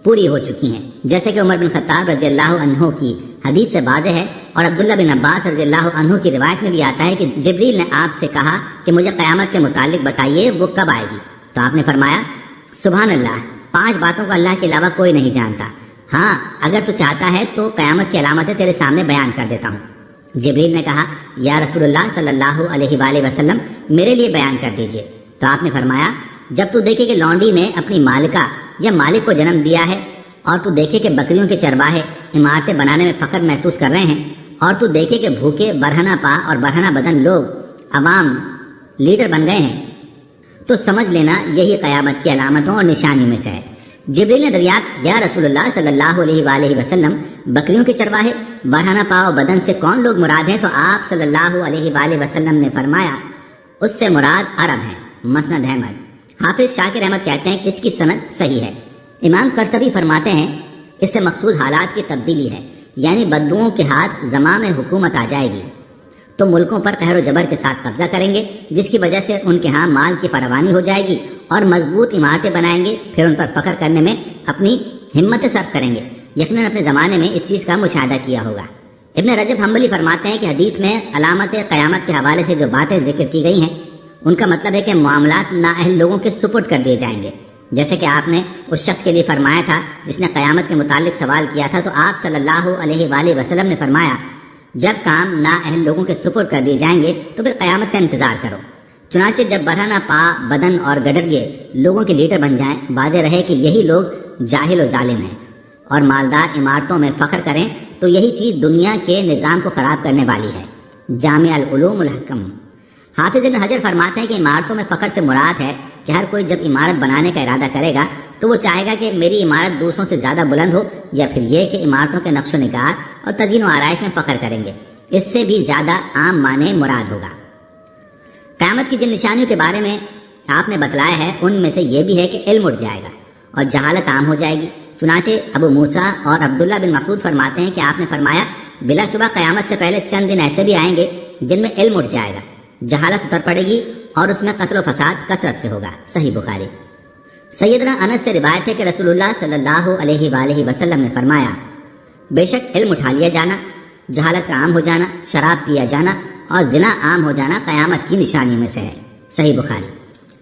پوری ہو چکی ہیں، جیسے کہ عمر بن خطاب رضی اللہ عنہ کی حدیث سے واضح ہے، اور عبداللہ بن عباس رضی اللہ عنہ کی روایت میں بھی آتا ہے کہ جبریل نے آپ سے کہا کہ مجھے قیامت کے متعلق بتائیے، وہ کب آئے گی؟ تو آپ نے فرمایا، سبحان اللہ، 5 باتوں کو اللہ کے علاوہ کوئی نہیں جانتا، ہاں اگر تو چاہتا ہے تو قیامت کی علامتیں تیرے سامنے بیان کر دیتا ہوں۔ جبریل نے کہا، یا رسول اللہ صلی اللہ علیہ وآلہ وسلم، میرے لیے بیان کر دیجئے۔ تو آپ نے فرمایا، جب تو دیکھے کہ لونڈی نے اپنی مالکہ یا مالک کو جنم دیا ہے، اور تو دیکھے کہ بکریوں کے چرواہے عمارتیں بنانے میں فخر محسوس کر رہے ہیں، اور تو دیکھے کہ بھوکے برہنہ پا اور برہنہ بدن لوگ عوام لیڈر بن گئے ہیں، تو سمجھ لینا یہی قیامت کی علامتوں اور نشانیوں میں سے ہے۔ جبریل نے دریافت، یا رسول اللہ صلی اللہ علیہ وآلہ وسلم، بکریوں کے چرواہے برہنہ پا و بدن سے کون لوگ مراد ہیں؟ تو آپ صلی اللہ علیہ وآلہ وسلم نے فرمایا، اس سے مراد عرب ہیں۔ مسند احمد۔ حافظ شاکر احمد کہتے ہیں کہ اس کی سند صحیح ہے۔ امام قرطبی فرماتے ہیں، اس سے مقصود حالات کی تبدیلی ہے، یعنی بدوؤں کے ہاتھ زماں میں حکومت آ جائے گی تو ملکوں پر قہر و جبر کے ساتھ قبضہ کریں گے، جس کی وجہ سے ان کے ہاں مال کی فراوانی ہو جائے گی اور مضبوط عمارتیں بنائیں گے، پھر ان پر فخر کرنے میں اپنی ہمت صرف کریں گے۔ یقیناً اپنے زمانے میں اس چیز کا مشاہدہ کیا ہوگا۔ ابن رجب حنبلی فرماتے ہیں کہ حدیث میں علامت قیامت کے حوالے سے جو باتیں ذکر کی گئی ہیں ان کا مطلب ہے کہ معاملات نااہل لوگوں کے سپرد کر دیے جائیں گے، جیسے کہ آپ نے اس شخص کے لیے فرمایا تھا جس نے قیامت کے متعلق سوال کیا تھا، تو آپ صلی اللہ علیہ وآلہ وسلم نے فرمایا جب کام نااہل لوگوں کے سپرد کر دیے جائیں گے تو پھر قیامت کا انتظار کرو۔ چنانچہ جب برہنہ پا بدن اور گڈریے لوگوں کے لیڈر بن جائیں، واضح رہے کہ یہی لوگ جاہل و ظالم ہیں اور مالدار عمارتوں میں فخر کریں تو یہی چیز دنیا کے نظام کو خراب کرنے والی ہے۔ جامع العلوم الحکم۔ حافظ ابن حجر فرماتے ہیں کہ عمارتوں میں فخر سے مراد ہے کہ ہر کوئی جب عمارت بنانے کا ارادہ کرے گا تو وہ چاہے گا کہ میری عمارت دوسروں سے زیادہ بلند ہو، یا پھر یہ کہ عمارتوں کے نقش و نگار اور تزئین و آرائش میں فخر کریں گے، اس سے بھی زیادہ عام معنی مراد ہوگا۔ قیامت کی جن نشانیوں کے بارے میں آپ نے بتلایا ہے ان میں سے یہ بھی ہے کہ علم اٹھ جائے گا اور جہالت عام ہو جائے گی۔ چنانچہ ابو موسیٰ اور عبداللہ بن مسعود فرماتے ہیں کہ آپ نے فرمایا بلا شبہ قیامت سے پہلے چند دن ایسے بھی آئیں گے جن میں علم اٹھ جائے گا، جہالت اتر پڑے گی اور اس میں قتل و فساد کثرت سے ہوگا۔ صحیح بخاری۔ سیدنا انس سے روایت ہے کہ رسول اللہ صلی اللہ علیہ وآلہ وسلم نے فرمایا بے شک علم اٹھا لیا جانا، جہالت کا عام ہو جانا، شراب پیا جانا اور زنا عام ہو جانا قیامت کی نشانیوں میں سے ہے۔ صحیح بخاری۔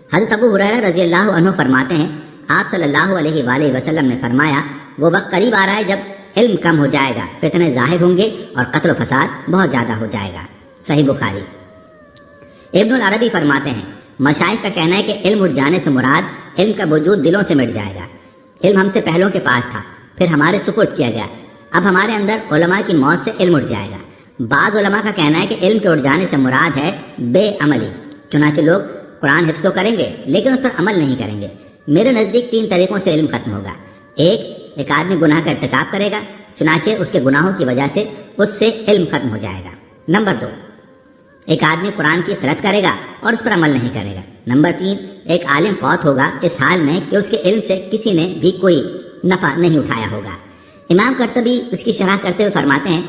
حضرت ابو ہریرہ رضی اللہ عنہ فرماتے ہیں آپ صلی اللہ علیہ وآلہ وسلم نے فرمایا وہ وقت قریب آ رہا ہے جب علم کم ہو جائے گا، فتنے ظاہر ہوں گے اور قتل و فساد بہت زیادہ ہو جائے گا۔ صحیح بخاری۔ ابن العربی فرماتے ہیں مشائخ کا کہنا ہے کہ علم اٹھ جانے سے مراد علم کا وجود دلوں سے مٹ جائے گا۔ علم ہم سے پہلوں کے پاس تھا، پھر ہمارے سپرد کیا گیا، اب ہمارے اندر علماء کی موت سے علم اٹھ جائے گا۔ بعض علماء کا کہنا ہے کہ علم کے اٹھ جانے سے مراد ہے بے عملی، چنانچہ لوگ قرآن حفظ تو کریں گے لیکن اس پر عمل نہیں کریں گے۔ میرے نزدیک 3 طریقوں سے علم ختم ہوگا۔ ایک آدمی گناہ کا ارتکاب کرے گا، چنانچہ اس کے گناہوں کی وجہ سے اس سے علم ختم ہو جائے گا۔ نمبر 2، ایک آدمی قرآن کی قرأت کرے گا اور اس پر عمل نہیں کرے گا۔ نمبر 3، ایک عالم فوت ہوگا اس حال میں کہ اس کے علم سے کسی نے بھی کوئی نفع نہیں اٹھایا ہوگا۔ امام قرطبی اس کی شرح کرتے ہوئے فرماتے ہیں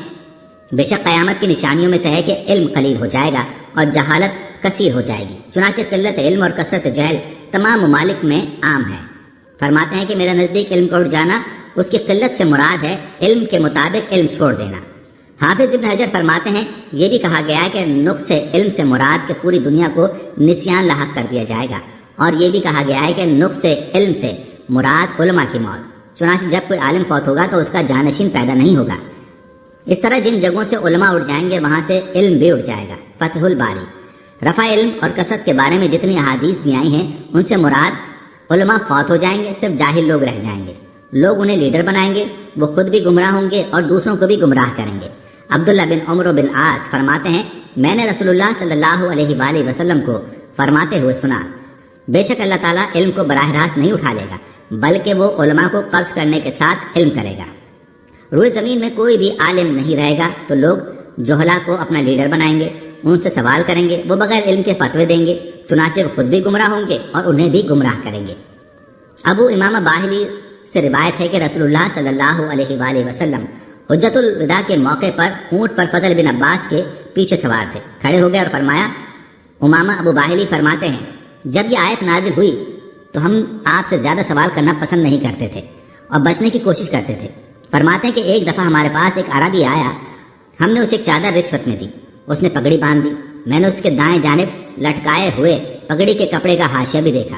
بے شک قیامت کی نشانیوں میں سے ہے کہ علم قلیل ہو جائے گا اور جہالت کثیر ہو جائے گی، چنانچہ قلت علم اور کثرت جہل تمام ممالک میں عام ہے۔ فرماتے ہیں کہ میرے نزدیک علم کا اٹھ جانا اس کی قلت سے مراد ہے علم کے مطابق علم چھوڑ دینا۔ حافظ ابن حجر فرماتے ہیں یہ بھی کہا گیا ہے کہ نقص علم سے مراد کہ پوری دنیا کو نسیان لاحق کر دیا جائے گا، اور یہ بھی کہا گیا ہے کہ نقص علم سے مراد علماء کی موت، چنانچہ جب کوئی عالم فوت ہوگا تو اس کا جانشین پیدا نہیں ہوگا۔ اس طرح جن جگہوں سے علماء اٹھ جائیں گے وہاں سے علم بھی اٹھ جائے گا۔ فتح الباری۔ رفع علم اور کثرت کے بارے میں جتنی احادیث بھی آئی ہیں ان سے مراد علماء فوت ہو جائیں گے، صرف جاہل لوگ رہ جائیں گے، لوگ انہیں لیڈر بنائیں گے، وہ خود بھی گمراہ ہوں گے اور دوسروں کو بھی گمراہ کریں گے۔ عبداللہ بن عمرو بن عاص فرماتے ہیں میں نے رسول اللہ صلی اللہ علیہ وآلہ وسلم کو فرماتے ہوئے سنا بے شک اللہ تعالیٰ علم کو براہ راست نہیں اٹھا لے گا بلکہ وہ علماء کو قبض کرنے کے ساتھ علم کرے گا۔ روئے زمین میں کوئی بھی عالم نہیں رہے گا تو لوگ جہلا کو اپنا لیڈر بنائیں گے، ان سے سوال کریں گے، وہ بغیر علم کے فتوے دیں گے، چنانچہ وہ خود بھی گمراہ ہوں گے اور انہیں بھی گمراہ کریں گے۔ ابو امامہ باہلی سے روایت ہے کہ رسول اللہ صلی اللہ علیہ وآلہ وسلم حجت الوداع کے موقع پر اونٹ پر فضل بن عباس کے پیچھے سوار تھے، کھڑے ہو گئے اور فرمایا امامہ ابو باہلی فرماتے ہیں جب یہ آیت نازل ہوئی تو ہم آپ سے زیادہ سوال کرنا پسند نہیں کرتے تھے اور بچنے کی کوشش کرتے تھے۔ فرماتے ہیں کہ ایک دفعہ ہمارے پاس ایک عربی آیا، ہم نے اسے ایک چادر رشوت میں دی، اس نے پگڑی باندھ دی، میں نے اس کے دائیں جانب لٹکائے ہوئے پگڑی کے کپڑے کا حاشیہ بھی دیکھا،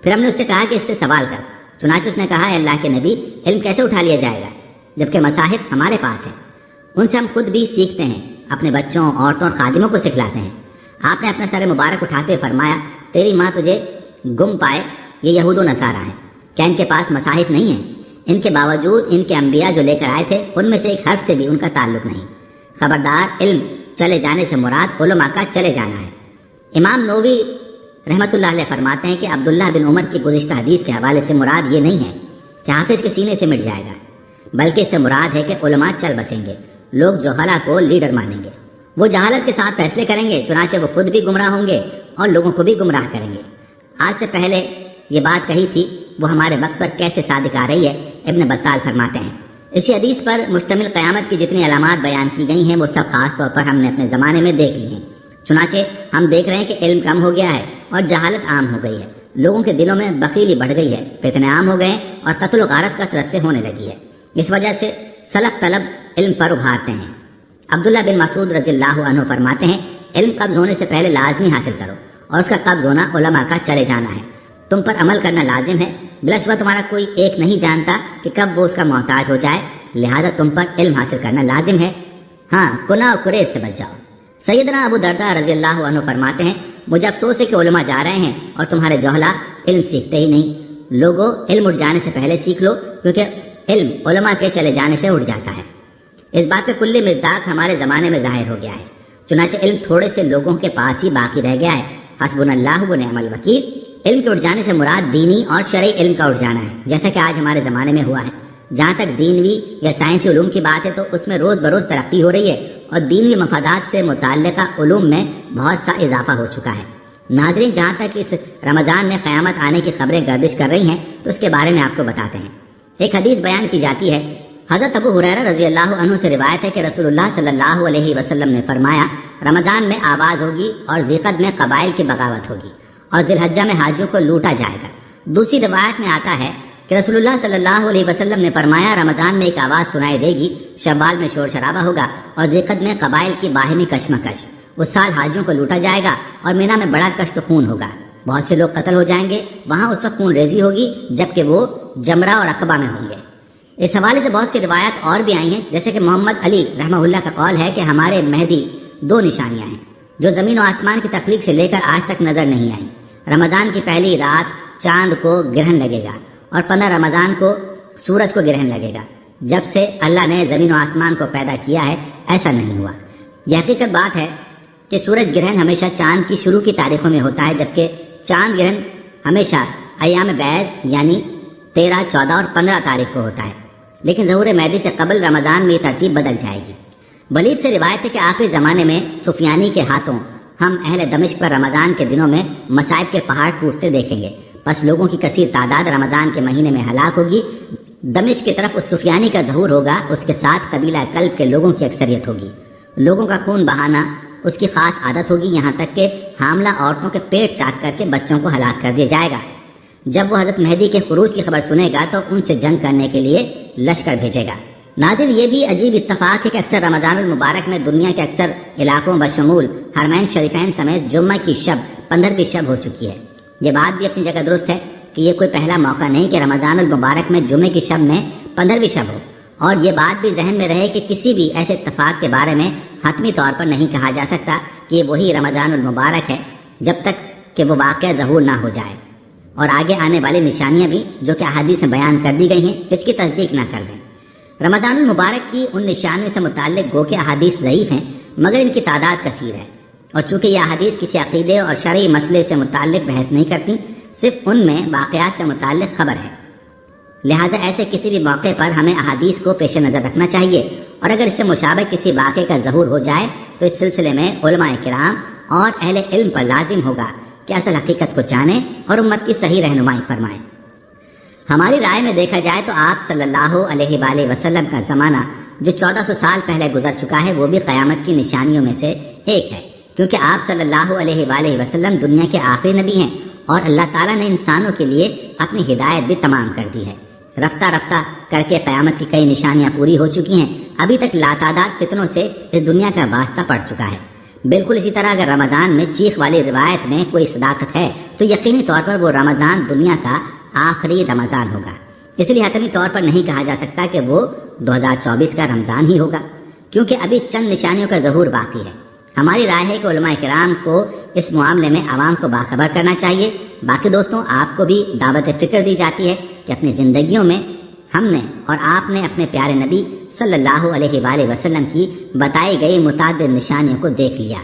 پھر ہم نے اس سے کہا کہ اس سے سوال کر، چنانچہ اس نے کہا اے اللہ کے نبی علم کیسے اٹھا لیا جائے گا جبکہ مصاحف ہمارے پاس ہے، ان سے ہم خود بھی سیکھتے ہیں، اپنے بچوں، عورتوں اور خادموں کو سکھلاتے ہیں۔ آپ نے اپنا سر مبارک اٹھاتے ہوئے فرمایا تیری ماں تجھے گم پائے، یہ یہود و نصارہ ہیں، کیا ان کے پاس مصاحف نہیں ہیں؟ ان کے باوجود ان کے انبیاء جو لے کر آئے تھے ان میں سے ایک حرف سے بھی ان کا تعلق نہیں۔ خبردار علم چلے جانے سے مراد علماء کا چلے جانا ہے۔ امام نووی رحمۃ اللہ علیہ فرماتے ہیں کہ عبداللہ بن عمر کی گزشتہ حدیث کے حوالے سے مراد یہ نہیں ہے کہ حافظ کے سینے سے مٹ جائے گا، بلکہ اس سے مراد ہے کہ علماء چل بسیں گے، لوگ جہلا کو لیڈر مانیں گے، وہ جہالت کے ساتھ فیصلے کریں گے، چنانچہ وہ خود بھی گمراہ ہوں گے اور لوگوں کو بھی گمراہ کریں گے۔ آج سے پہلے یہ بات کہی تھی وہ ہمارے وقت پر کیسے صادق آ رہی ہے۔ ابن بطال فرماتے ہیں اسی حدیث پر مشتمل قیامت کی جتنی علامات بیان کی گئی ہیں وہ سب خاص طور پر ہم نے اپنے زمانے میں دیکھ لی ہیں۔ چنانچہ ہم دیکھ رہے ہیں کہ علم کم ہو گیا ہے اور جہالت عام ہو گئی ہے، لوگوں کے دلوں میں بخیلی بڑھ گئی ہے، فتنے عام ہو گئے اور قتل و غارت کثرت سے ہونے لگی ہے۔ اس وجہ سے سلف طلب علم پر ابھارتے ہیں۔ عبداللہ بن مسعود رضی اللہ عنہ فرماتے ہیں، علم قبض ہونے سے پہلے لازمی حاصل کرو، اور اس کا قبض ہونا علماء کا چلے جانا ہے۔ تم پر عمل کرنا لازم ہے، بلا شبہ تمہارا کوئی ایک نہیں جانتا کہ کب وہ اس کا محتاج ہو جائے، لہذا تم پر علم حاصل کرنا لازم ہے۔ ہاں، گناہ و قریب سے بچ جاؤ۔ سیدنا ابو درداء رضی اللہ عنہ فرماتے ہیں، مجھے افسوس ہے کہ علماء جا رہے ہیں اور تمہارے جوہلا علم سیکھتے ہی نہیں۔ لوگوں، علم اٹھ جانے سے پہلے سیکھ لو، کیونکہ علم علماء کے چلے جانے سے اٹھ جاتا ہے۔ اس بات کا کلی مصداق ہمارے زمانے میں ظاہر ہو گیا ہے، چنانچہ علم تھوڑے سے لوگوں کے پاس ہی باقی رہ گیا ہے۔ حسبنا اللہ و نعم الوکیل۔ علم کے اٹھ جانے سے مراد دینی اور شرعی علم کا اٹھ جانا ہے، جیسا کہ آج ہمارے زمانے میں ہوا ہے۔ جہاں تک دینوی یا سائنسی علوم کی بات ہے تو اس میں روز بروز ترقی ہو رہی ہے اور دینوی مفادات سے متعلقہ علوم میں بہت سا اضافہ ہو چکا ہے۔ ناظرین، جہاں تک اس رمضان میں قیامت آنے کی خبریں گردش کر رہی ہیں تو اس کے بارے میں آپ کو بتاتے ہیں۔ ایک حدیث بیان کی جاتی ہے، حضرت ابو ہریرہ رضی اللہ عنہ سے روایت ہے کہ رسول اللہ صلی اللہ علیہ وسلم نے فرمایا، رمضان میں آواز ہوگی اور ذیقعد میں قبائل کی بغاوت ہوگی اور ذی الحجہ میں حاجیوں کو لوٹا جائے گا۔ دوسری روایت میں آتا ہے کہ رسول اللہ صلی اللہ علیہ وسلم نے فرمایا، رمضان میں ایک آواز سنائی دے گی، شوال میں شور شرابہ ہوگا اور ذیقعد میں قبائل کی باہمی کشمکش۔ اس سال حاجیوں کو لوٹا جائے گا اور مینا میں بڑا کشت خون ہوگا، بہت سے لوگ قتل ہو جائیں گے، وہاں اس وقت خون ریزی ہوگی جبکہ وہ جمرہ اور عقبہ میں ہوں گے۔ اس حوالے سے بہت سی روایات اور بھی آئی ہیں، جیسے کہ محمد علی رحمہ اللہ کا قول ہے کہ ہمارے مہدی دو نشانیاں ہیں جو زمین و آسمان کی تخلیق سے لے کر آج تک نظر نہیں آئیں۔ رمضان کی پہلی رات چاند کو گرہن لگے گا اور 15 رمضان کو سورج کو گرہن لگے گا۔ جب سے اللہ نے زمین و آسمان کو پیدا کیا ہے ایسا نہیں ہوا۔ یہ حقیقت بات ہے کہ سورج گرہن ہمیشہ چاند کی شروع کی تاریخوں میں ہوتا ہے، جبکہ چاند گرہن ہمیشہ ایام بیض یعنی 13، 14 اور 15 تاریخ کو ہوتا ہے، لیکن ظہور مہدی سے قبل رمضان میں یہ ترتیب بدل جائے گی۔ ولید سے روایت ہے کہ آخری زمانے میں سفیانی کے ہاتھوں ہم اہل دمشق پر رمضان کے دنوں میں مصائب کے پہاڑ ٹوٹتے دیکھیں گے، بس لوگوں کی کثیر تعداد رمضان کے مہینے میں ہلاک ہوگی۔ دمشق کی طرف اس سفیانی کا ظہور ہوگا، اس کے ساتھ قبیلہ کلب کے لوگوں کی اکثریت ہوگی۔ لوگوں کا خون بہانا اس کی خاص عادت ہوگی، یہاں تک کہ حاملہ عورتوں کے پیٹ چاٹ کر کے بچوں کو ہلاک کر دیا جائے گا۔ جب وہ حضرت مہدی کے خروج کی خبر سنے گا تو ان سے جنگ کرنے کے لیے لشکر بھیجے گا۔ ناظرین، یہ بھی عجیب اتفاق ہے کہ اکثر رمضان المبارک میں دنیا کے اکثر علاقوں بشمول حرمین شریفین سمیت جمعہ کی شب 15ویں شب ہو چکی ہے۔ یہ بات بھی اپنی جگہ درست ہے کہ یہ کوئی پہلا موقع نہیں کہ رمضان المبارک میں جمعے کی شب میں 15ویں شب ہو، اور یہ بات بھی ذہن میں رہے کہ کسی بھی ایسے اتفاق کے بارے میں حتمی طور پر نہیں کہا جا سکتا کہ یہ وہی رمضان المبارک ہے جب تک کہ وہ واقعہ ظہور نہ ہو جائے، اور آگے آنے والی نشانیاں بھی جو کہ احادیث میں بیان کر دی گئی ہیں اس کی تصدیق نہ کر دیں۔ رمضان المبارک کی ان نشانیوں سے متعلق گو کہ احادیث ضعیف ہیں، مگر ان کی تعداد کثیر ہے، اور چونکہ یہ احادیث کسی عقیدے اور شرعی مسئلے سے متعلق بحث نہیں کرتی، صرف ان میں واقعات سے متعلق خبر ہے، لہٰذا ایسے کسی بھی موقع پر ہمیں احادیث کو پیش نظر رکھنا چاہیے، اور اگر اس سے مشابہ کسی واقعے کا ظہور ہو جائے تو اس سلسلے میں علماء کرام اور اہل علم پر لازم ہوگا کہ اصل حقیقت کو جانیں اور امت کی صحیح رہنمائی فرمائیں۔ ہماری رائے میں دیکھا جائے تو آپ صلی اللہ علیہ وآلہ وسلم کا زمانہ جو 1400 سال پہلے گزر چکا ہے وہ بھی قیامت کی نشانیوں میں سے ایک ہے، کیونکہ آپ صلی اللہ علیہ وآلہ وسلم دنیا کے آخری نبی ہیں اور اللہ تعالیٰ نے انسانوں کے لیے اپنی ہدایت بھی تمام کر دی ہے۔ رفتہ رفتہ کر کے قیامت کی کئی نشانیاں پوری ہو چکی ہیں، ابھی تک لاتعداد فتنوں سے اس دنیا کا واسطہ پڑ چکا ہے۔ بالکل اسی طرح اگر رمضان میں چیخ والی روایت میں کوئی صداقت ہے تو یقینی طور پر وہ رمضان دنیا کا آخری رمضان ہوگا، اس لیے حتمی طور پر نہیں کہا جا سکتا کہ وہ 2024 کا رمضان ہی ہوگا، کیونکہ ابھی چند نشانیوں کا ظہور باقی ہے۔ ہماری رائے ہے کہ علماء کرام کو اس معاملے میں عوام کو باخبر کرنا چاہیے۔ باقی دوستوں، آپ کو بھی دعوت فکر دی جاتی ہے کہ اپنی زندگیوں میں ہم نے اور آپ نے اپنے پیارے نبی صلی اللہ علیہ وآلہ وسلم کی بتائی گئی متعدد نشانیوں کو دیکھ لیا،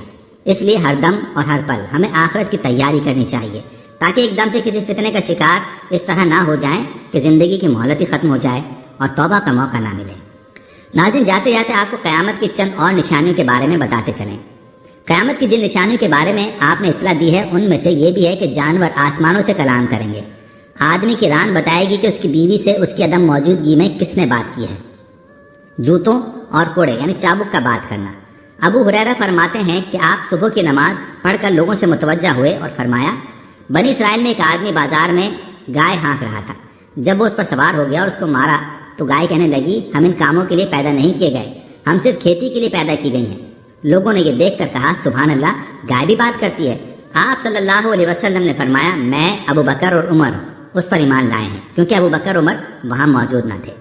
اس لیے ہر دم اور ہر پل ہمیں آخرت کی تیاری کرنی چاہیے، تاکہ ایک دم سے کسی فتنے کا شکار اس طرح نہ ہو جائیں کہ زندگی کی مہلت ہی ختم ہو جائے اور توبہ کا موقع نہ ملے۔ ناظرین، جاتے جاتے آپ کو قیامت کی چند اور نشانیوں کے بارے میں بتاتے چلیں۔ قیامت کی جن نشانیوں کے بارے میں آپ نے اطلاع دی ہے ان میں سے یہ بھی ہے کہ جانور آسمانوں سے کلام کریں گے، آدمی کی ران بتائے گی کہ اس کی بیوی سے اس کی عدم موجودگی میں کس نے بات کی ہے، جوتوں اور کوڑے یعنی چابک کا بات کرنا۔ ابو ہریرہ فرماتے ہیں کہ آپ صبح کی نماز پڑھ کر لوگوں سے متوجہ ہوئے اور فرمایا، بنی اسرائیل میں ایک آدمی بازار میں گائے ہانک رہا تھا، جب وہ اس پر سوار ہو گیا اور اس کو مارا تو گائے کہنے لگی، ہم ان کاموں کے لیے پیدا نہیں کیے گئے، ہم صرف کھیتی کے لیے پیدا کی گئی ہیں۔ لوگوں نے یہ دیکھ کر کہا، سبحان اللہ، گائے بھی بات کرتی ہے۔ آپ صلی اللہ علیہ وسلم نے فرمایا، میں ابو بکر اور عمر اس پر ایمان لائے ہیں، کیونکہ ابو بکر عمر وہاں موجود نہ تھے۔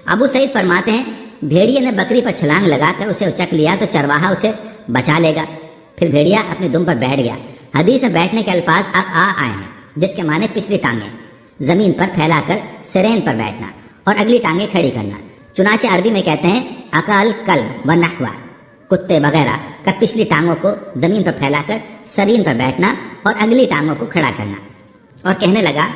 ابو سعید فرماتے ہیں، بھیڑیے نے بکری پر چھلانگ لگا کر اسے اچک لیا تو چرواہا اسے بچا لے گا، پھر بھیڑیا اپنے دم پر بیٹھ گیا۔ حدیث میں بیٹھنے کے الفاظ اب آئے ہیں، جس کے معنی پچھلی ٹانگیں زمین پر پھیلا کر سرین پر بیٹھنا اور اگلی ٹانگیں کھڑی کرنا۔ چنانچہ عربی میں کہتے ہیں اقل کل و نحوا، کتے وغیرہ کا پچھلی ٹانگوں کو زمین پر پھیلا کر سرین پر بیٹھنا اور اگلی ٹانگوں کو کھڑا کرنا۔ اور کہنے لگا،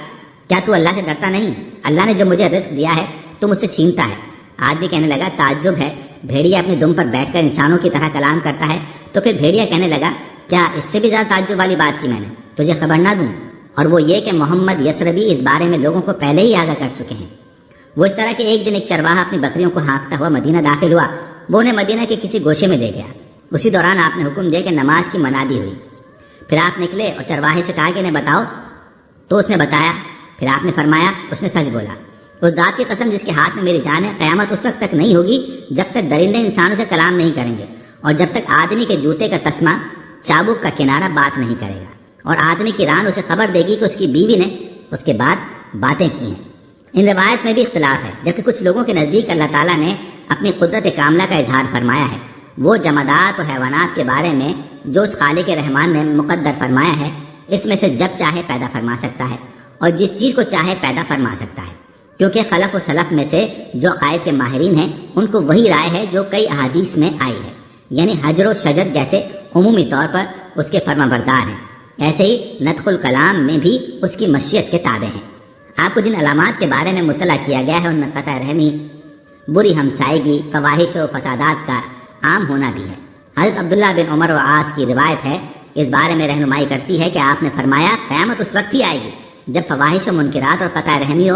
کیا تو اللہ سے ڈرتا نہیں؟ اللہ نے جو مجھے رزق دیا ہے تو مجھ سے چھینتا ہے۔ آدمی کہنے لگا، تعجب ہے، بھیڑیا اپنے دم پر بیٹھ کر انسانوں کی طرح کلام کرتا ہے۔ تو پھر بھیڑیا کہنے لگا، کیا اس سے بھی زیادہ تعجب والی بات کی میں نے تجھے خبر نہ دوں؟ اور وہ یہ کہ محمد یسربی اس بارے میں لوگوں کو پہلے ہی آگاہ کر چکے ہیں۔ وہ اس طرح کہ ایک دن ایک چرواہا اپنی بکریوں کو ہانکتا ہوا مدینہ داخل ہوا، وہ انہیں مدینہ کے کسی گوشے میں لے گیا۔ اسی دوران آپ نے حکم دیا کہ نماز کی منادی ہوئی۔ پھر آپ نکلے اور چرواہے سے کہا کہ انہیں بتاؤ، تو اس نے بتایا۔ پھر آپ نے فرمایا، اس نے سچ بولا۔ اس ذات کی قسم جس کے ہاتھ میں میری جان ہے، قیامت اس وقت تک نہیں ہوگی جب تک درندے انسانوں سے کلام نہیں کریں گے، اور جب تک آدمی کے جوتے کا تسمہ، چابک کا کنارہ بات نہیں کرے گا، اور آدمی کی ران اسے خبر دے گی کہ اس کی بیوی نے اس کے بعد باتیں کی ہیں۔ ان روایت میں بھی اختلاف ہے، جبکہ کچھ لوگوں کے نزدیک اللہ تعالیٰ نے اپنی قدرت کاملہ کا اظہار فرمایا ہے۔ وہ جمادات و حیوانات کے بارے میں جو اس خالق رحمان نے مقدر فرمایا ہے، اس میں سے جب چاہے پیدا فرما سکتا ہے اور جس چیز کو چاہے پیدا فرما سکتا ہے، کیونکہ خلف و سلف میں سے جو عقائد کے ماہرین ہیں ان کو وہی رائے ہے جو کئی احادیث میں آئی ہے، یعنی حجر و شجر جیسے عمومی طور پر اس کے فرما بردار ہیں، ایسے ہی نطق الکلام میں بھی اس کی مشیت کے تابع ہیں۔ آپ کو جن علامات کے بارے میں مطلع کیا گیا ہے ان میں قطع رحمی، بری ہمسائیگی، فواحش و فسادات کا عام ہونا بھی ہے۔ حضرت عبداللہ بن عمر و عاص کی روایت ہے، اس بارے میں رہنمائی کرتی ہے کہ آپ نے فرمایا، قیامت اس وقت ہی آئے گی جب فواحش و منکرات اور قطع رحمی و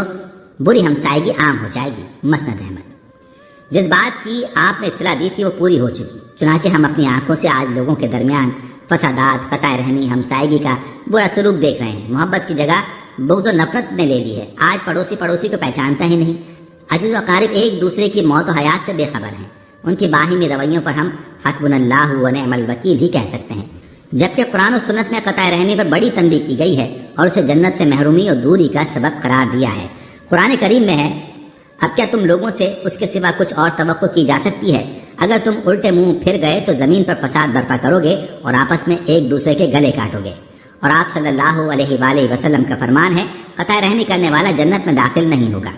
بری ہمسائیگی عام ہو جائے گی۔ مسند احمد۔ جس بات کی آپ نے اطلاع دی تھی وہ پوری ہو چکی، چنانچہ ہم اپنی آنکھوں سے آج لوگوں کے درمیان فسادات، قطع رحمی، ہمسائیگی کا برا سلوک دیکھ رہے ہیں۔ محبت کی جگہ بغض و نفرت نے لے لی ہے۔ آج پڑوسی کو پہچانتا ہی نہیں۔ عزیز و اقارب ایک دوسرے کی موت و حیات سے بے خبر ہیں۔ ان کی باہمی رویوں پر ہم حسبنا اللہ و نعم الوکیل ہی کہہ سکتے ہیں، جبکہ قرآن و سنت میں قطع رحمی پر بڑی تنبیہ کی گئی ہے اور اسے جنت سے محرومی اور دوری کا سبب قرار دیا ہے۔ قرآن کریم میں ہے، اب کیا تم لوگوں سے اس کے سوا کچھ اور توقع کی جا سکتی ہے؟ اگر تم الٹے منہ پھر گئے تو زمین پر فساد برپا کرو گے اور آپس میں ایک دوسرے کے گلے کاٹو گے۔ اور آپ صلی اللہ علیہ وآلہ وسلم کا فرمان ہے، قطع رحمی کرنے والا جنت میں داخل نہیں ہوگا۔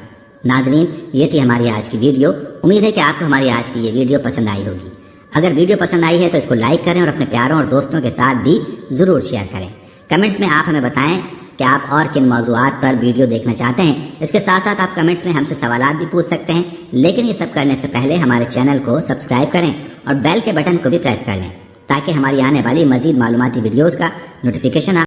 ناظرین، یہ تھی ہماری آج کی ویڈیو۔ امید ہے کہ آپ کو ہماری آج کی یہ ویڈیو پسند آئی ہوگی۔ اگر ویڈیو پسند آئی ہے تو اس کو لائک کریں اور اپنے پیاروں اور دوستوں کے ساتھ بھی ضرور شیئر کریں۔ کمنٹس میں آپ ہمیں بتائیں کہ آپ اور کن موضوعات پر ویڈیو دیکھنا چاہتے ہیں۔ اس کے ساتھ ساتھ آپ کمنٹس میں ہم سے سوالات بھی پوچھ سکتے ہیں، لیکن یہ سب کرنے سے پہلے ہمارے چینل کو سبسکرائب کریں اور بیل کے بٹن کو بھی پریس کر لیں تاکہ ہماری آنے والی مزید معلوماتی ویڈیوز کا نوٹیفیکیشن